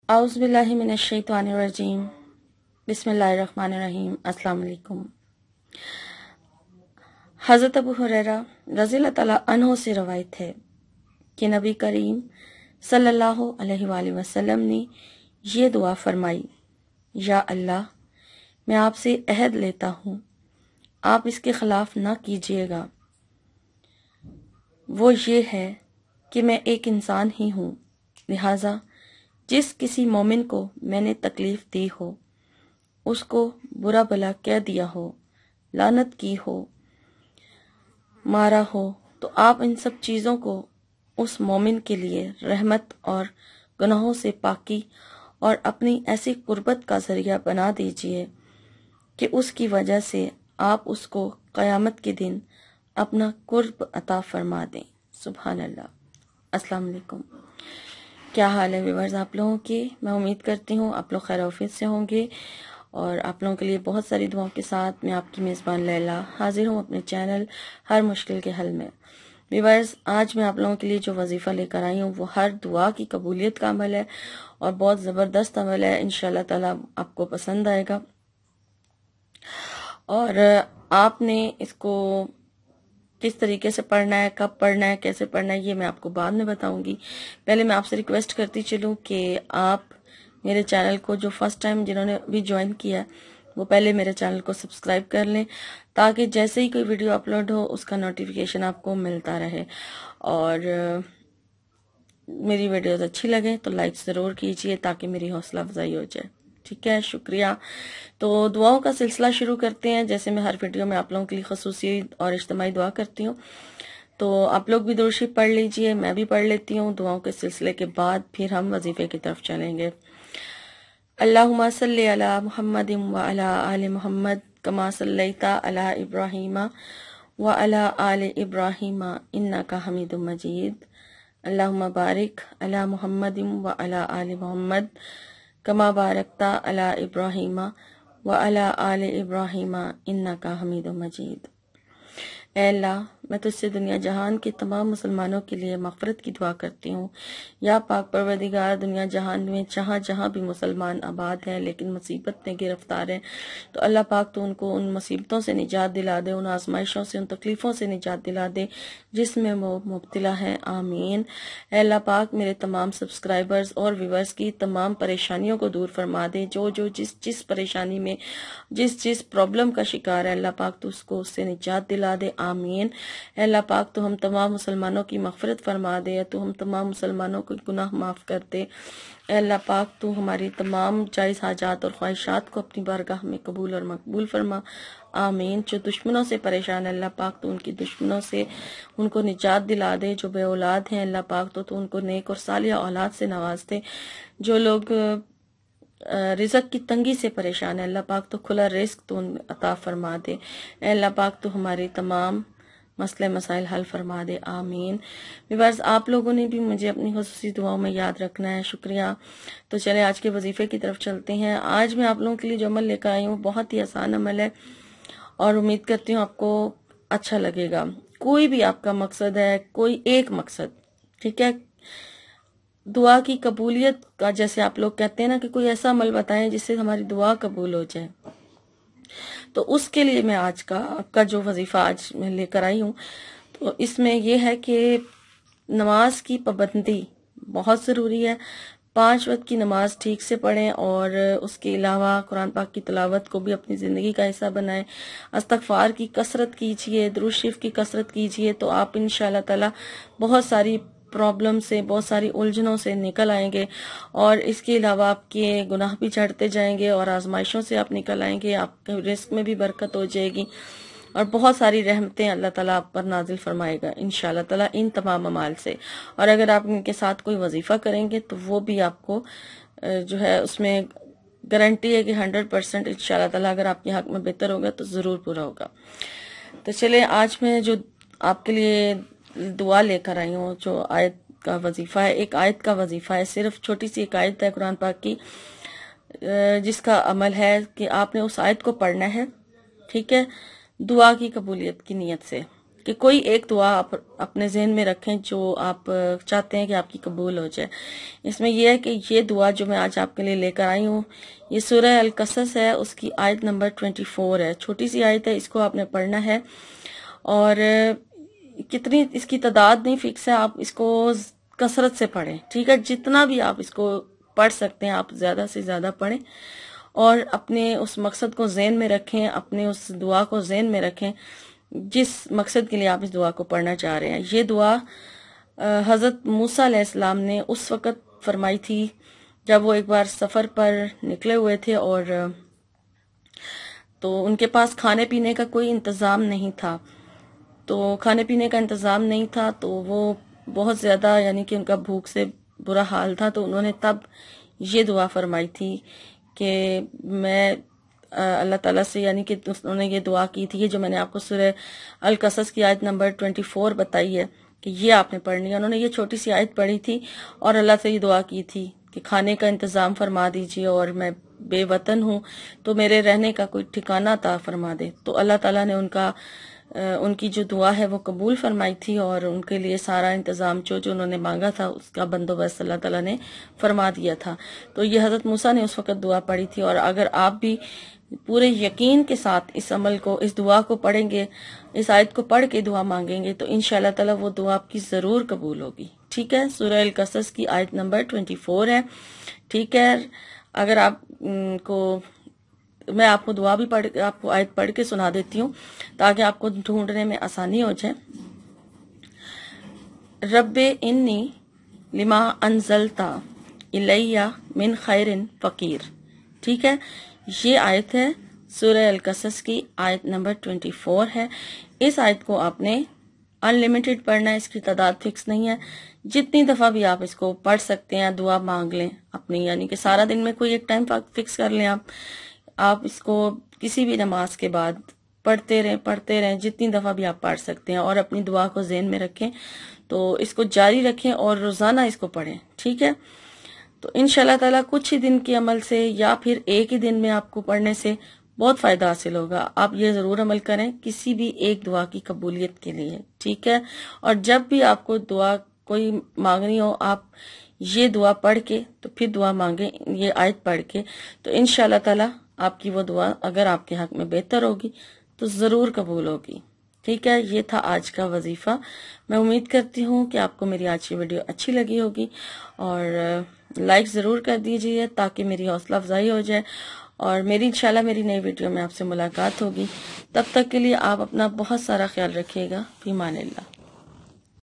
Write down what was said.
औज़ु बिल्लाहि मिनश शैतानिर रजीम। बिस्मिल्लाहिर्रहमानिर्रहीम। अस्सलाम वालेकुम। हज़रत अबू हुरैरा रज़ियल्लाहु तआला अन्हु से रवायत है कि नबी करीम सल्लल्लाहु अलैहि वसल्लम ने ये दुआ फरमाई, या अल्लाह, मैं आपसे अहद लेता हूँ, आप इसके खिलाफ ना कीजिएगा। वो ये है कि मैं एक इंसान ही हूँ, लिहाजा जिस किसी मोमिन को मैंने तकलीफ दी हो, उसको बुरा भला कह दिया हो, लानत की हो, मारा हो, तो आप इन सब चीज़ों को उस मोमिन के लिए रहमत और गुनाहों से पाकी और अपनी ऐसी कुर्बत का ज़रिया बना दीजिए कि उसकी वजह से आप उसको क़यामत के दिन अपना कुर्ब अता फरमा दें। सुभान अल्लाह। अस्सलाम वालेकुम। क्या हाल है व्यूअर्स आप लोगों के? मैं उम्मीद करती हूँ आप लोग खैर ऑफिस से होंगे और आप लोगों के लिए बहुत सारी दुआओं के साथ मैं आपकी मेज़बान लैला हाजिर हूँ अपने चैनल हर मुश्किल के हल में। व्यूअर्स, आज मैं आप लोगों के लिए जो वजीफ़ा लेकर आई हूँ वो हर दुआ की कबूलियत का अमल है और बहुत ज़बरदस्त अमल है। इंशाअल्लाह ताला आपको पसंद आएगा और आपने इसको किस तरीके से पढ़ना है, कब पढ़ना है, कैसे पढ़ना है, ये मैं आपको बाद में बताऊंगी। पहले मैं आपसे रिक्वेस्ट करती चलूं कि आप मेरे चैनल को, जो फर्स्ट टाइम जिन्होंने भी ज्वाइन किया वो पहले मेरे चैनल को सब्सक्राइब कर लें, ताकि जैसे ही कोई वीडियो अपलोड हो उसका नोटिफिकेशन आपको मिलता रहे। और मेरी वीडियोस अच्छी लगे तो लाइक ज़रूर कीजिए ताकि मेरी हौसला अफजाई हो जाए। ठीक है, शुक्रिया। तो दुआओं का सिलसिला शुरू करते हैं। जैसे मैं हर वीडियो में आप लोगों के लिए खसूसी और इज्तिमाई दुआ करती हूँ, तो आप लोग भी दुरूद शरीफ पढ़ लीजिए, मैं भी पढ़ लेती हूँ। दुआओं के सिलसिले के बाद फिर हम वजीफे की तरफ चलेंगे। अल्लाहुम्मा सल्ली अला मुहम्मदिन व अला आलि मुहम्मद कमा सल्लैता अला इब्राहीमा व अला आलि इब्राहीमा इन्नका हमीदुम मजीद। अल्लाहुम्मा बारिक अला मुहम्मदिन व अला आलि मुहम्मद कमा बारकता अला इब्राहीमा व अला आलि इब्राहीमा इन्नका हमीदुम मजीद। ऐ अल्लाह, मैं तुझसे दुनिया जहान के तमाम मुसलमानों के लिए मग़फ़िरत की दुआ करती हूँ। या पाक परवरदिगार, दुनिया जहान में जहाँ जहाँ भी मुसलमान आबाद हैं लेकिन मुसीबत में गिरफ्तार हैं, तो अल्लाह पाक तो उनको उन मुसीबतों से निजात दिला दे, उन आजमाइशों से, उन तकलीफ़ों से निजात दिला दे जिसमें वो मुब्तला हैं। आमीन। ऐ अल्लाह पाक, मेरे तमाम सब्सक्राइबर्स और व्यूअर्स की तमाम परेशानियों को दूर फरमा दे। जो जो जिस परेशानी में, जिस प्रॉब्लम का शिकार है, अल्लाह पाक तो उसको उससे निजात दिला दे। आमीन। अल्लाह पाक तो हम तमाम मुसलमानों की मग़फ़िरत फरमा दे, तो हम तमाम मुसलमानों को गुनाह माफ़ कर दे। अल्लाह पाक तो हमारी तमाम जायज़ हाजात और ख्वाहिशात को अपनी बारगाह में कबूल और मकबूल फरमा। आमीन। जो दुश्मनों से परेशान है, अल्लाह पाक तो उनकी दुश्मनों से उनको निजात दिला दे। जो बे औलाद हैं, अल्लाह पाक तो उनको नेक और सालिहा औलाद से नवाज दे। जो लोग रिज़्क़ की तंगी से परेशान है, अल्लाह पाक तो खुला रिज़्क़ तो अता फरमा दे। अल्लाह पाक तो हमारी तमाम मसले मसाइल हल फरमा दे। आमीन। व्यूअर्स, आप लोगों ने भी मुझे अपनी खुसूसी दुआओं में याद रखना है, शुक्रिया। तो चले आज के वजीफे की तरफ चलते हैं। आज मैं आप लोगों के लिए जो अमल लेकर आई हूँ बहुत ही आसान अमल है और उम्मीद करती हूँ आपको अच्छा लगेगा। कोई भी आपका मकसद है, कोई एक मकसद, ठीक है, दुआ की कबूलियत का, जैसे आप लोग कहते हैं ना कि कोई ऐसा अमल बताएं जिससे हमारी दुआ कबूल हो जाए, तो उसके लिए मैं आज का आपका जो वजीफा आज मैं लेकर आई हूँ, तो इसमें यह है कि नमाज की पाबंदी बहुत ज़रूरी है। 5 वक्त की नमाज ठीक से पढ़ें और उसके अलावा कुरान पाक की तिलावत को भी अपनी ज़िंदगी का हिस्सा बनाएं। इस्तग़फ़ार की कसरत कीजिए, दुरूद शरीफ की कसरत कीजिए, तो आप इंशाअल्लाह ताला बहुत सारी प्रॉब्लम से, बहुत सारी उलझनों से निकल आएंगे और इसके अलावा आपके गुनाह भी चढ़ते जाएंगे और आजमाइशों से आप निकल आएंगे। आपके रिस्क में भी बरकत हो जाएगी और बहुत सारी रहमतें अल्लाह ताला आप पर नाजिल फरमाएगा इंशाअल्लाह ताला इन तमाम अमाल से। और अगर आप इनके साथ कोई वजीफा करेंगे तो वो भी आपको जो है उसमें गारंटी है कि 100% इंशाअल्लाह ताला अगर आपके हक में बेहतर होगा तो ज़रूर पूरा होगा। तो चले, आज मैं जो आपके लिए दुआ लेकर आई हूँ, जो आयत का वजीफा है, एक आयत का वजीफा है, सिर्फ छोटी सी एक आयत है कुरान पाक की, जिसका अमल है कि आपने उस आयत को पढ़ना है, ठीक है, दुआ की कबूलियत की नीयत से। کہ کوئی ایک دعا آپ اپنے ذہن میں رکھیں جو آپ چاہتے ہیں کہ آپ کی قبول ہو جائے۔ اس میں یہ ہے کہ یہ دعا جو میں آج آپ کے لیے لے کر آئی ہوں، یہ سورہ القصص ہے، اس کی آیت نمبر 24 ہے، چھوٹی سی آیت ہے، اس کو آپ نے پڑھنا ہے۔ اور کتنی اس کی تعداد نہیں فکس ہے، آپ اس کو کثرت سے پڑھیں، ٹھیک ہے؟ جتنا بھی آپ اس کو پڑھ سکتے ہیں آپ زیادہ سے زیادہ پڑھیں، اور اپنے اس مقصد کو ذہن میں رکھیں، اپنے اس دعا کو ذہن میں رکھیں جس مقصد کے لیے آپ اس دعا کو پڑھنا چاہ رہے ہیں۔ یہ دعا حضرت موسیٰ علیہ السلام نے اس وقت فرمائی تھی جب وہ ایک بار سفر پر نکلے ہوئے تھے، اور تو ان کے پاس کھانے پینے کا کوئی انتظام نہیں تھا، تو کھانے پینے کا انتظام نہیں تھا تو وہ بہت زیادہ یعنی کہ ان کا بھوک سے برا حال تھا، تو انہوں نے تب یہ دعا فرمائی تھی کہ میں اللہ تعالیٰ سے، یعنی کہ انہوں نے یہ دعا کی تھی، یہ جو میں نے آپ کو سورہ القصص کی آیت نمبر 24 بتائی ہے کہ یہ آپ نے پڑھنی ہے، انہوں نے یہ چھوٹی سی آیت پڑھی تھی اور اللہ سے یہ دعا کی تھی کہ کھانے کا انتظام فرما دیجئے، اور میں بے وطن ہوں تو میرے رہنے کا کوئی ٹھکانہ عطا فرما دے۔ تو اللہ تعالیٰ نے ان کی جو دعا ہے وہ قبول فرمائی تھی، اور ان کے لیے سارا انتظام جو انہوں نے مانگا تھا اس کا بندوبست اللہ تعالیٰ نے فرما دیا تھا۔ تو یہ حضرت موسیٰ نے اس وقت دعا پڑھی تھی، اور اگر آپ بھی پورے یقین کے ساتھ اس عمل کو، اس دعا کو پڑھیں گے، اس آیت کو پڑھ کے دعا مانگیں گے، تو انشاءاللہ تعالیٰ وہ دعا آپ کی ضرور قبول ہوگی، ٹھیک ہے؟ سورہ القصص کی آیت نمبر 24 ہے، ٹھیک ہے؟ اگر آپ کو میں آپ کو دعا بھی آپ کو آیت پڑھ کے سنا دیتی ہوں تاکہ آپ کو ڈھونڈنے میں آسانی ہو جائے۔ رب انی لما انزلتا الیہ من خیر فقیر، ٹھیک ہے؟ یہ آیت ہے سورہ القصص کی آیت نمبر 24 ہے۔ اس آیت کو آپ نے انلیمیٹڈ پڑھنا ہے، اس کی تعداد فکس نہیں ہے، جتنی دفعہ بھی آپ اس کو پڑھ سکتے ہیں، دعا مانگ لیں اپنی، یعنی کہ سارا دن میں کوئی ایک ٹائم فکس کر لیں، آپ اس کو کسی بھی نماز کے بعد پڑھتے رہیں جتنی دفعہ بھی آپ پڑھ سکتے ہیں، اور اپنی دعا کو ذہن میں رکھیں، تو اس کو جاری رکھیں اور روزانہ اس کو پڑھیں، ٹھیک ہے؟ تو انشاءاللہ تعالیٰ کچھ ہی دن کے عمل سے یا پھر ایک ہی دن میں آپ کو پڑھنے سے بہت فائدہ حاصل ہوگا۔ آپ یہ ضرور عمل کریں کسی بھی ایک دعا کی قبولیت کے لیے، ٹھیک ہے؟ اور جب بھی آپ کو دعا کوئی مانگنی ہو، آپ یہ دعا پڑھ کے تو پھر دعا مانگیں، یہ آیت پڑھ کے، تو انشاءاللہ تعالیٰ آپ کی وہ دعا اگر آپ کے حق میں بہتر ہوگی تو ضرور قبول ہوگی، ٹھیک ہے؟ یہ تھا آج کا وظیفہ۔ میں امید کرتی ہوں کہ آپ کو میری آج کی ویڈیو اچھی لگی ہوگی، اور لائک ضرور کر دیجئے تاکہ میری حوصلہ افزائی ہو جائے، اور انشاءاللہ میری نئی ویڈیو میں آپ سے ملاقات ہوگی۔ تب تک کے لیے آپ اپنا بہت سارا خیال رکھیے گا۔ فی امان اللہ۔